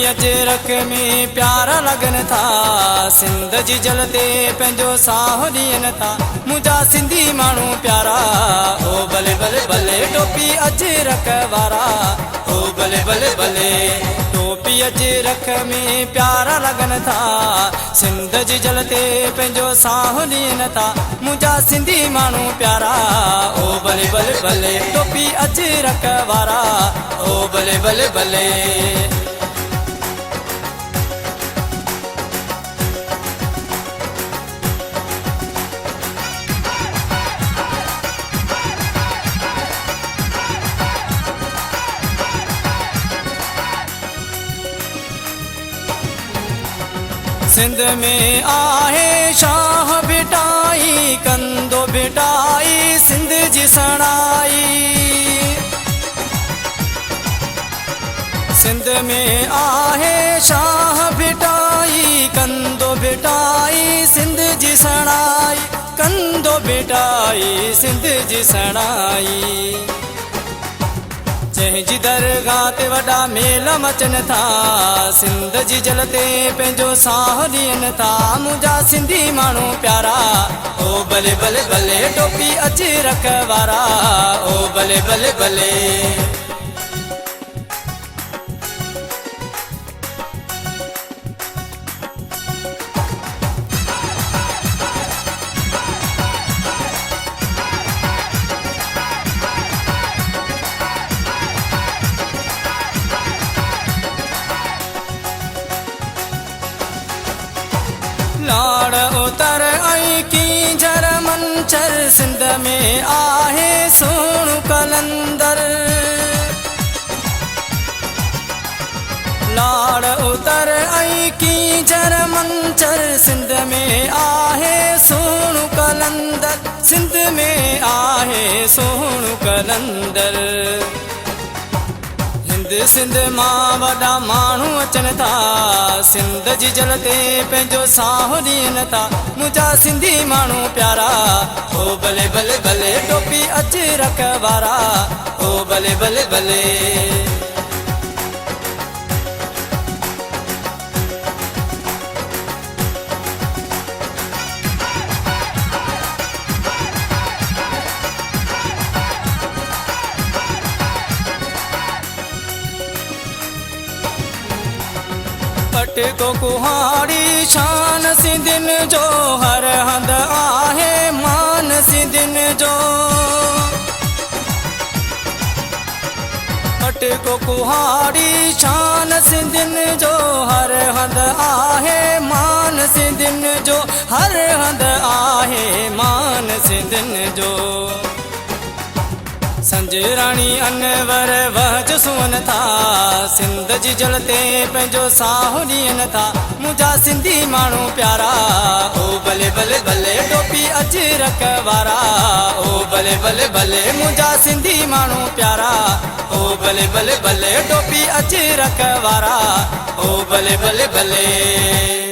अजरक में प्यारा लगन था सिंध जी जलते पंहिंजो साहु ॾियनि था मुंहिंजा सिंधी माण्हू प्यारा ओ भले भले भले टोपी अजरक वारा ओ भले भले भले टोपी अजरक में प्यारा लगन था सिंध जी जलते पंहिंजो साहु ॾियनि था मुंहिंजा सिंधी माण्हू प्यारा ओ भले भले भले टोपी अजरक वारा ओ भले भले भले सिंध में आहे शाह बिटाई कंदो बिटाई सिंध जी सणाई सिंध में आहे शाह बिटाई कंदो बिटाई सिंध जी सणाई कंदो बिटाई सिंध जी सणाई जंहिंजी दरगाह ते वॾा मेल मचनि था सिंध जी जलते पंहिंजो साहु ॾियनि था मुंहिंजा सिंधी माण्हू प्यारा ओ भले भले भले टोपी अजरक वारा ओ भले भले भले लाड़ उतर आई की जर मंचर सिंध में आहे सोणु कलंदर लाड़ उतर आई की जर मंचर सिंध में आहे सोणु कलंदर सिंध में आहे सोणु कलंदर सिंध मां वॾा माण्हू अचनि था सिंध जी जलते पंहिंजो साहु ॾियनि था मुंहिंजा सिंधी माण्हू प्यारा ओ भले भले भले टोपी अजरक वारा ओ भले भले भले पट को कुहाड़ी शान सिंधिन जो हर हंध आहे मान सिंधिन जो पट को कुहाड़ी शान सिंधिन जो हर हंध आहे मान सिंधिन जो हर हंध आहे मान सिंधिन जो संजराणी अनवर वहज सुवन था सिंध जी जलते पंहिंजो साहु ॾियनि था मुंहिंजा सिंधी माण्हू प्यारा ओ भले भले भले टोपी अजरक वारा ओ भले भले भले मुंहिंजा सिंधी माण्हू प्यारा ओ भले भले भले टोपी अजरक वारा ओ भले भले भले